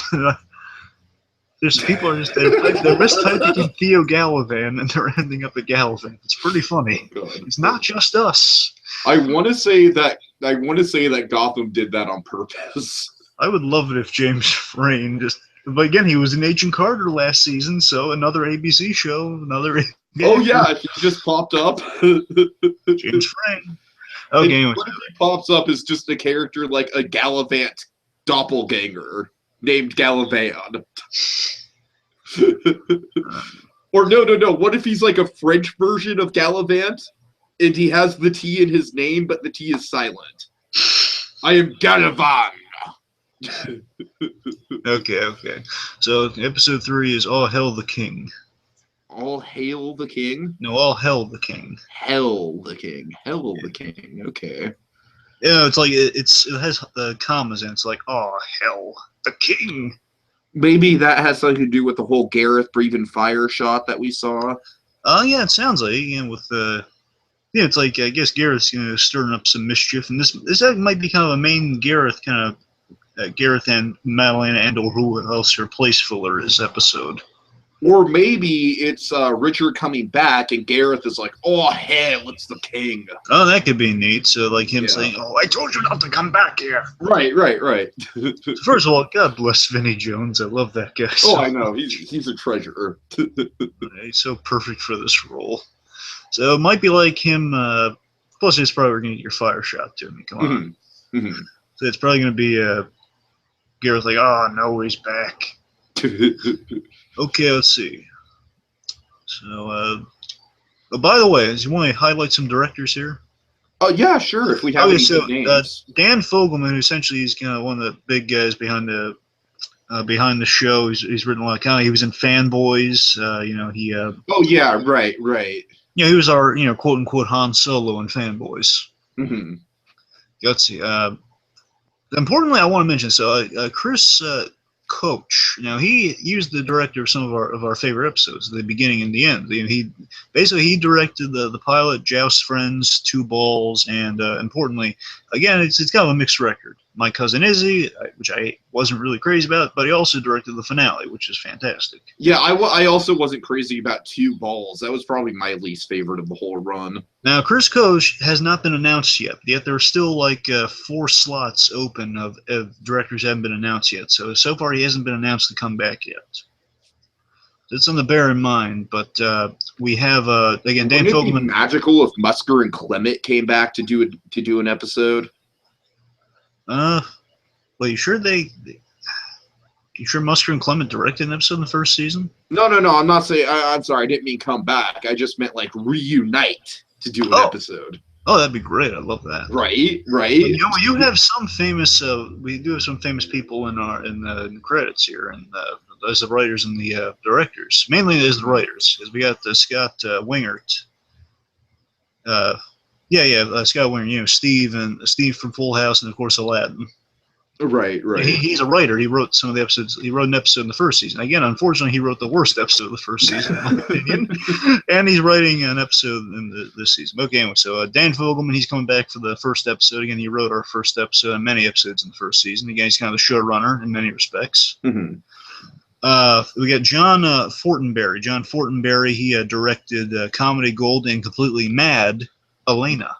There's people are just they're mistyping Theo Galavant and they're ending up at Galavant. It's pretty funny. Oh, it's not just us. I want to say that Gotham did that on purpose. I would love it if James Frain just But again, he was in Agent Carter last season, so another ABC show, another. Oh yeah, he just popped up. James Frank. Okay, anyways. What if he pops up as just a character like a Galavant doppelganger named Galavant? Or no. What if he's like a French version of Galavant, and he has the T in his name, but the T is silent? I am Galavant. Okay. So episode 3 is All Hell the King. All hail the king? No, All Hell the King. Hell the king. Hell the king. Okay. Yeah, it's like it has commas in. It's like, oh hell, the king. Maybe that has something to do with the whole Gareth breathing fire shot that we saw. Yeah, it sounds like with it's like I guess Gareth's stirring up some mischief, and this might be kind of a main Gareth kind of Gareth and Madeline and or who else her place filler is episode. Or maybe it's Richard coming back and Gareth is like, oh, hell, it's the king. Oh, that could be neat. So, like him saying, oh, I told you not to come back here. Right. First of all, God bless Vinnie Jones. I love that guy. Oh, I know. He's a treasure. He's so perfect for this role. So, it might be like him. Plus, it's probably going to get your fire shot to me. Come on. Mm-hmm. So, it's probably going to be Gareth like, oh, no, he's back. Okay, let's see. So, by the way, do you want to highlight some directors here? Oh, yeah, sure, if we have any good names. Dan Fogelman, who essentially is kind of one of the big guys behind the show. He's written a lot of comedy. He was in Fanboys. He. Oh yeah, right. Yeah, he was our quote unquote Han Solo in Fanboys. Mm-hmm. Let's see. Importantly, I want to mention Chris Coach. Now he was the director of some of our favorite episodes, the beginning and the end. He directed the pilot, Joust Friends, Two Balls, and importantly, again, it's kind of a mixed record. My Cousin Izzy, which I wasn't really crazy about, but he also directed the finale, which is fantastic. Yeah, I also wasn't crazy about Two Balls. That was probably my least favorite of the whole run. Now, Chris Coach has not been announced yet there are still like 4 slots open of directors haven't been announced yet. So far, he hasn't been announced to come back yet. That's something to bear in mind. But we have again Dan Fogelman. Wouldn't it be magical if Musker and Clement came back to do an episode? Well, you sure Musker and Clement directed an episode in the first season? No. I'm not saying. I'm sorry. I didn't mean come back. I just meant like reunite to do an episode. Oh, that'd be great. I love that. Right. But, you have some famous. We do have some famous people in the credits here, and as the writers and the directors. Mainly as the writers, because we got Scott Wingert. Scott Wingert. Steve from Full House, and of course Aladdin. Right. He's a writer. He wrote some of the episodes. He wrote an episode in the first season. Again, unfortunately, he wrote the worst episode of the first season, in my opinion. And he's writing an episode in this season. Okay, anyway, so Dan Fogelman, he's coming back for the first episode. Again, he wrote our first episode and many episodes in the first season. Again, he's kind of the showrunner in many respects. Mm-hmm. We got John Fortenberry. John Fortenberry, he directed Comedy Gold and Completely Mad, Elena.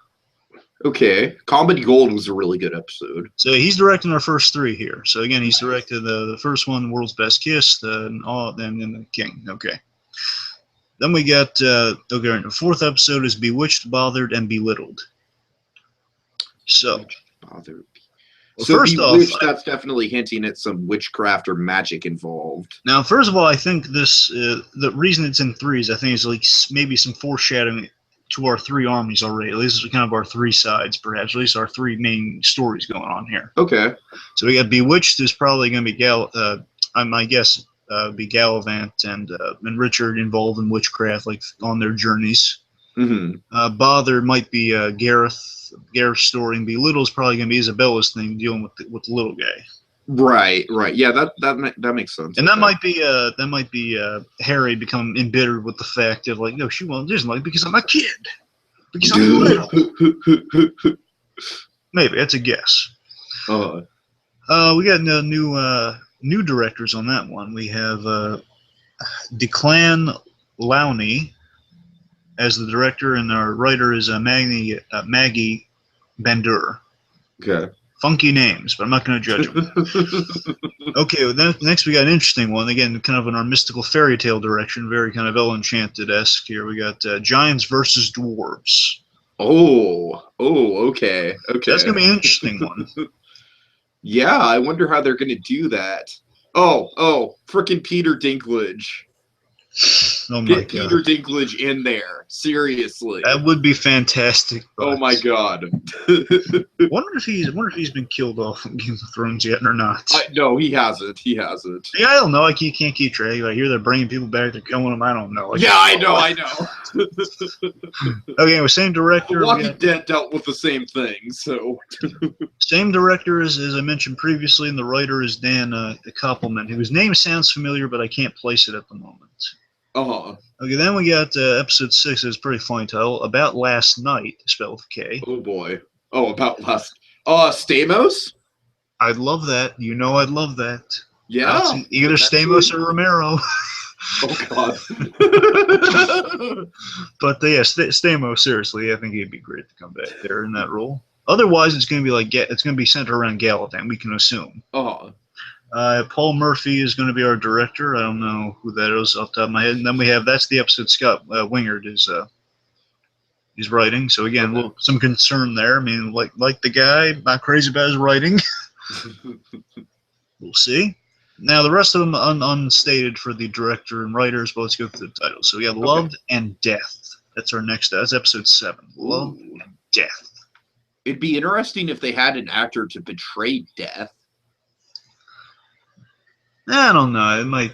Okay, Comedy Gold was a really good episode. So he's directing our first 3 here. So again, he's directed the first one, World's Best Kiss, and then the King. Okay. Then we got the 4th episode is Bewitched, Bothered, and Belittled. So Bothered. Well, So first Bewitched, off, that's definitely hinting at some witchcraft or magic involved. now first of all, I think this the reason it's in 3s, I think is like maybe some foreshadowing to our 3 armies already. At least it's kind of our 3 sides, perhaps. At least our 3 main stories going on here. Okay. So we got Bewitched is probably going to be my guess be Galavant and Richard involved in witchcraft, like on their journeys. Mm-hmm. Bothered might be Gareth's story, and Belittled is probably going to be Isabella's thing, dealing with the little guy. Right. Yeah, that makes sense. And that might be Harry become embittered with the fact of like, no, she won't just like because I'm a kid, because I'm little. Maybe that's a guess. We got new directors on that one. We have Declan Lowney as the director, and our writer is Maggie Bendur. Okay. funky names, but I'm not going to judge them. Okay, well, then, next we got an interesting one. Again, kind of in our mystical fairy tale direction, very kind of El-Enchanted-esque here. We got giants versus dwarves. Okay. That's going to be an interesting one. Yeah, I wonder how they're going to do that. Oh, frickin' Peter Dinklage. Oh my Get God. Peter Dinklage in there. Seriously. That would be fantastic. Oh my God. Wonder if he's been killed off in Game of Thrones yet or not. No, he hasn't. Yeah, I don't know. I can't keep track. I hear they're bringing people back. They're killing them. I don't know. I know. Okay, well, same director. The Walking Dead dealt with the same thing, so. Same director as I mentioned previously, and the writer is Dan Koppelman, whose name sounds familiar, but I can't place it at the moment. Okay, then we got episode 6. It's a pretty funny title. About Last Night, spelled with K. Oh boy. Oh, about last. Stamos? I'd love that. You know, I'd love that. Yeah. That's either Stamos or Romero. Oh God. But yeah, Stamos. Seriously, I think he'd be great to come back there in that role. Otherwise, it's going to be it's going to be centered around Galavant. We can assume. Paul Murphy is going to be our director. I don't know who that is off the top of my head. And then that's the episode Scott Wingard is writing. So again, some concern there. I mean, like the guy, not crazy about his writing. We'll see. Now the rest of them unstated for the director and writers, but let's go through the titles. So we have Loved and Death. That's our next. That's episode 7. Loved and Death. It'd be interesting if they had an actor to portray death. I don't know. It might.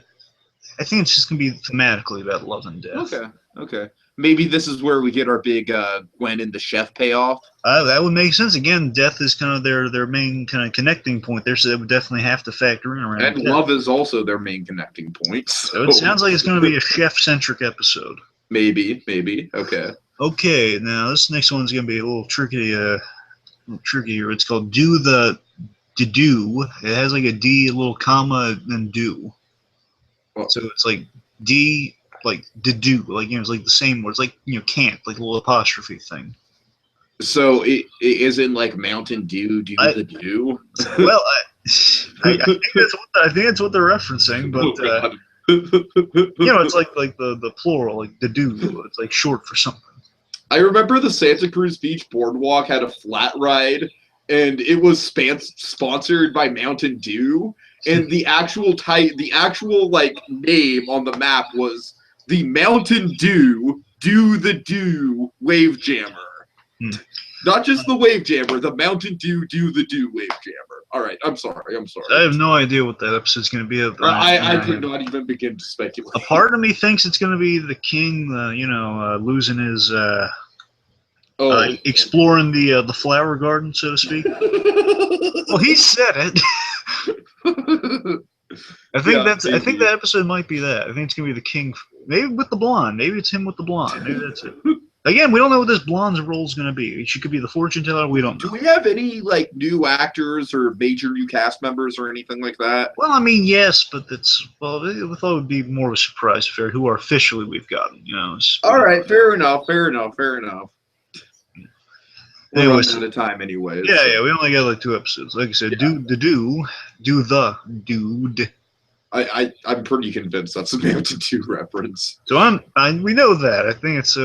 I think it's just gonna be thematically about love and death. Okay. Maybe this is where we get our big Gwen and the chef payoff. That would make sense. Again, death is kind of their main kind of connecting point there, so they would definitely have to factor in around. And death. love is also their main connecting point. So it sounds like it's going to be a chef-centric episode. Maybe. Okay. Okay. Now this next one's going to be a little tricky. Trickier. It's called Do. It has like a D, a little comma, and do. Well, so it's like D, like do, like it's like the same word. It's like can't, like a little apostrophe thing. So it isn't like Mountain Dew. The dew. Well, I think that's what they're referencing, but it's like the plural, like the do. It's like short for something. I remember the Santa Cruz Beach Boardwalk had a flat ride. And it was sponsored by Mountain Dew, and the actual name on the map was the Mountain Dew the Dew Wave Jammer. Not just the Wave Jammer, the Mountain Dew the Dew Wave Jammer. All right, I'm sorry. I have no idea what that episode's going to be. I could not even begin to speculate. A part of me thinks it's going to be the king, losing his. Exploring the flower garden, so to speak. Well, he said it. I think that episode might be that. I think it's gonna be the king, maybe with the blonde. Maybe it's him with the blonde. Maybe that's it. Again, we don't know what this blonde's role is gonna be. She could be the fortune teller. We don't know. Do we have any new actors or major new cast members or anything like that? Well, I mean, yes, but we thought it would be more of a surprise affair. Who officially we've gotten? All right, fair enough. We're running out of time anyways. Yeah, we only got like 2 episodes. Like I said, do the dude. I'm pretty convinced that's a Mountain Dew reference. So we know that. I think it's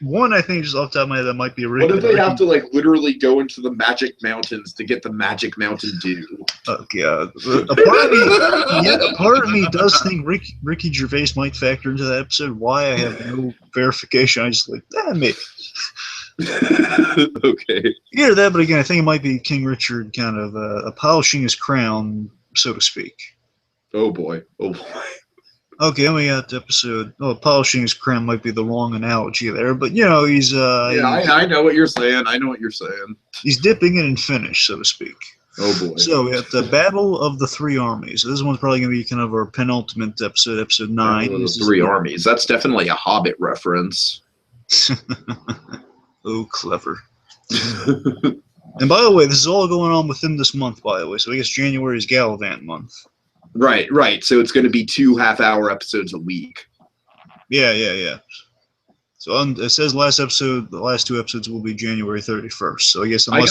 one. I think just off the top of my head that might be a really. What if they have to literally go into the Magic Mountains to get the Magic Mountain Dew? Oh God! A part of me does think Ricky Gervais might factor into that episode. Why I have no verification. I just maybe. Okay. Either that, but again, I think it might be King Richard kind of polishing his crown, so to speak. Oh boy. Okay, then we got the episode. Oh, polishing his crown might be the wrong analogy there, but he's. I know what you're saying. He's dipping in and finish, so to speak. Oh boy. So we got the Battle of the Three Armies. This one's probably going to be kind of our penultimate episode 9. The Three Armies. That's definitely a Hobbit reference. Oh, clever. And by the way, this is all going on within this month, by the way. So I guess January is Galavant month. Right. So it's going to be 2 half-hour episodes a week. Yeah. So it says the last two episodes will be January 31st. So I guess I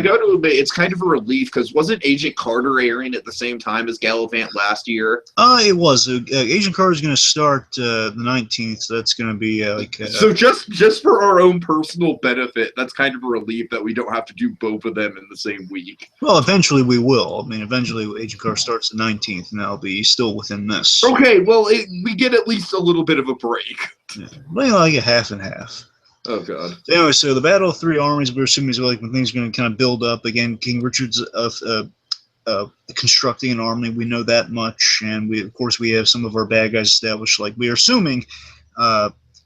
got to admit, it's kind of a relief because wasn't Agent Carter airing at the same time as Galavant last year? It was. Agent Carter is going to start the 19th. So that's going to be So just for our own personal benefit, that's kind of a relief that we don't have to do both of them in the same week. Well, eventually we will. I mean, eventually Agent Carter starts the 19th, and that'll be still within this. Okay, well, we get at least a little bit of a break. Yeah. Maybe like a half and half. Oh, God. Anyway, so the Battle of Three Armies, we're assuming is like when things are going to kind of build up. Again, King Richard's constructing an army. We know that much. And, of course, we have some of our bad guys established. Like, we are assuming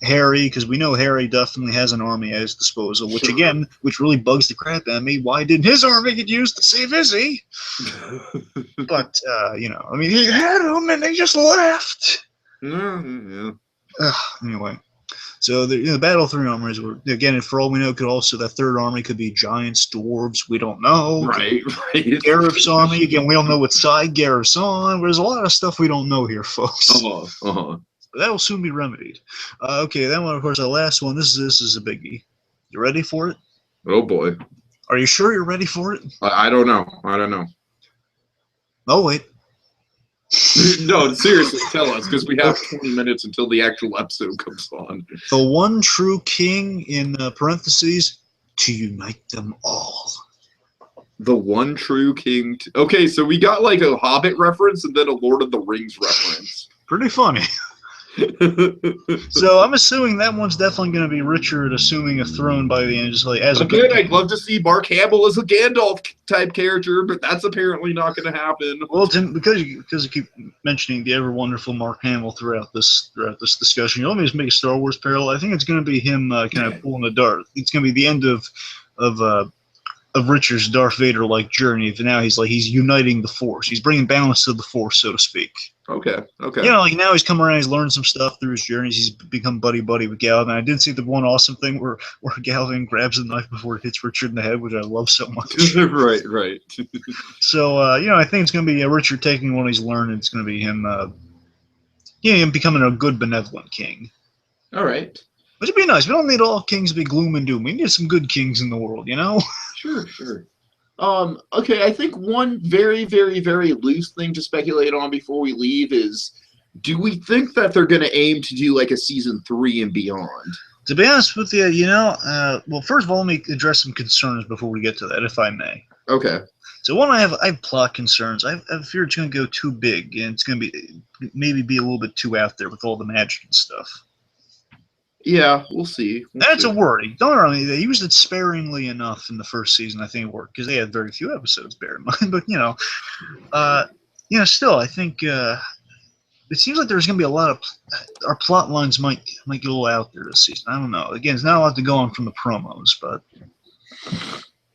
Harry, because we know Harry definitely has an army at his disposal, which, again, which really bugs the crap out of me. Why didn't his army get used to save Izzy? But, you know, I mean, he had them, and they just left. Yeah. Anyway. So the Battle of Three Armies were, again, for all we know, could also that third army could be giants, dwarves. We don't know. Right. Gareth's army, again, we don't know what side Gareth's on. There's a lot of stuff we don't know here, folks. But that'll soon be remedied. Okay, that one, of course, our last one. This is a biggie. You ready for it? Oh boy. Are you sure you're ready for it? I don't know. Oh wait. No, seriously, tell us, because we have 20 minutes until the actual episode comes on. The one true king, in parentheses, to unite them all. The one true king. Okay, so we got like a Hobbit reference and then a Lord of the Rings reference. Pretty funny. So I'm assuming that one's definitely going to be Richard assuming a throne by the end. Just like as again, I'd love to see Mark Hamill as a Gandalf type character, but that's apparently not going to happen. Well, Tim, because you keep mentioning the ever wonderful Mark Hamill throughout this discussion, you want me to make a Star Wars parallel? I think it's going to be him kind of pulling the dart. It's going to be the end of Richard's Darth Vader-like journey. But now he's uniting the Force. He's bringing balance to the Force, so to speak. Okay. You know, like now he's come around, he's learned some stuff through his journeys. He's become buddy-buddy with Galavant. I did see the one awesome thing where Galavant grabs the knife before it hits Richard in the head, which I love so much. Right. So, you know, I think it's going to be Richard taking what he's learned. It's going to be him, him becoming a good, benevolent king. All right. Which would be nice. We don't need all kings to be gloom and doom. We need some good kings in the world, you know? Sure. Okay, I think one very, very, very loose thing to speculate on before we leave is, do we think that they're going to aim to do like a season 3 and beyond? To be honest with you, you know, well, first of all, let me address some concerns before we get to that, if I may. Okay. So one, I have plot concerns. I fear it's going to go too big, and it's going to maybe be a little bit too out there with all the magic and stuff. Yeah, we'll see. That's a worry. Don't worry, they used it sparingly enough in the first season. I think it worked because they had very few episodes, bear in mind. But still, I think it seems like there's going to be a lot of our plot lines might get a little out there this season. I don't know. Again, it's not a lot to go on from the promos, but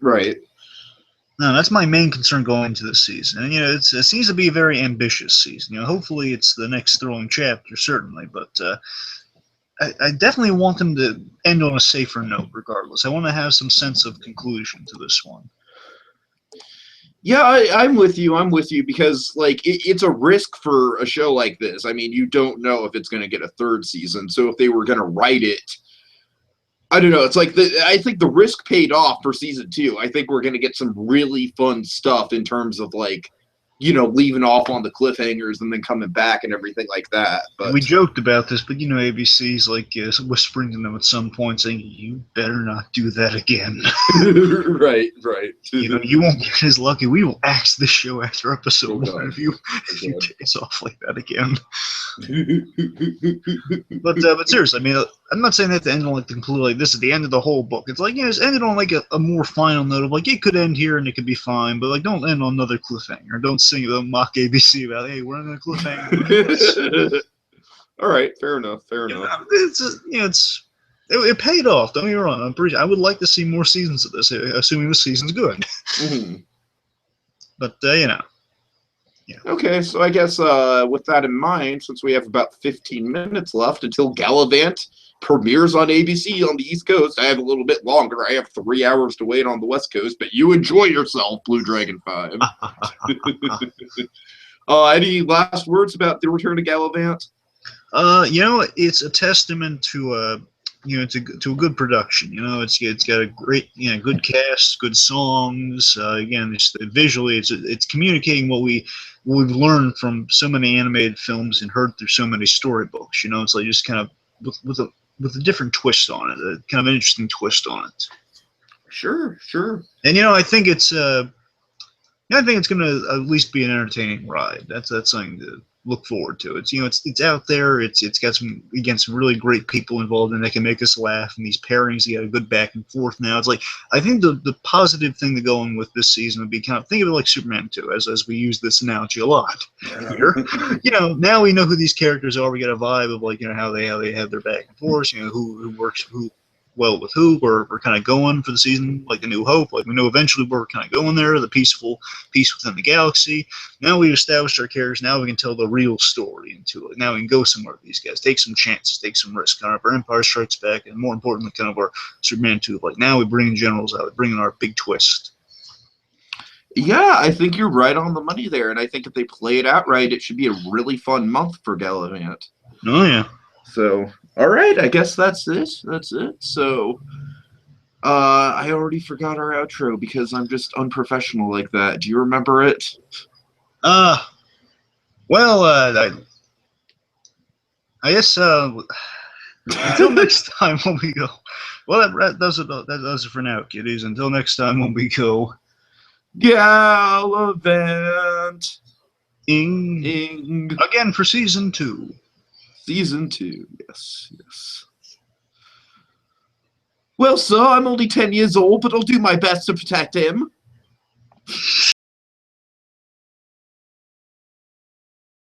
right. No, that's my main concern going into this season. And it seems to be a very ambitious season. Hopefully it's the next thrilling chapter, certainly, but. I definitely want them to end on a safer note regardless. I want to have some sense of conclusion to this one. Yeah, I'm with you because, like, it's a risk for a show like this. I mean, you don't know if it's going to get a third season. So if they were going to write it, I don't know. It's like I think the risk paid off for season 2. I think we're going to get some really fun stuff in terms of, like, leaving off on the cliffhangers and then coming back and everything like that. But we joked about this, but ABC's like whispering to them at some point, saying, "You better not do that again." Right. You won't get as lucky. We will axe this show after episode 1 if you days off like that again. But seriously, I mean, I'm not saying that to end on like completely. Like, this is the end of the whole book. It's like it's ended on like a more final note of like it could end here and it could be fine, but like don't end on another cliffhanger. Don't mock ABC about, hey, we're in a cliffhanger. All right, fair enough. It paid off. Don't get me wrong. I would like to see more seasons of this, assuming the season's good. Mm-hmm. But Yeah. Okay, so I guess with that in mind, since we have about 15 minutes left until Galavant premieres on ABC on the East Coast, I have a little bit longer. I have 3 hours to wait on the West Coast, but you enjoy yourself, BlueDragonFive. Any last words about the return of Galavant? It's a testament to to a good production. It's got a great, good cast, good songs. Again, visually, it's communicating what we've learned from so many animated films and heard through so many storybooks. It's like just kind of with a different twist on it, a kind of an interesting twist on it. Sure. And I think it's going to at least be an entertaining ride. That's something to look forward to. It's out there. It's got some really great people involved, and they can make us laugh. And these pairings, you got a good back and forth now. It's like, I think the positive thing to go on with this season would be kind of think of it like Superman 2, as we use this analogy a lot here. Now we know who these characters are. We got a vibe of like how they have their back and forth. Who works well with who. We're kind of going for the season like a New Hope. Like we know eventually we're kind of going there, the peace within the galaxy. Now we've established our characters. Now we can tell the real story into it. Now we can go somewhere with these guys, take some chances, take some risks. Kind of our Empire Strikes Back, and more importantly, kind of our Superman 2. Like now we bring generals out, we bring in our big twist. Yeah, I think you're right on the money there, and I think if they play it out right, it should be a really fun month for Galavant. Oh yeah. So, all right, I guess that's it. So, I already forgot our outro because I'm just unprofessional like that. Do you remember it? Well, I guess until next time when we go. Well, that does it for now, kiddies. Until next time when we go. Galavant-Ing again for season 2. Season 2, yes. Well, sir, I'm only 10 years old, but I'll do my best to protect him.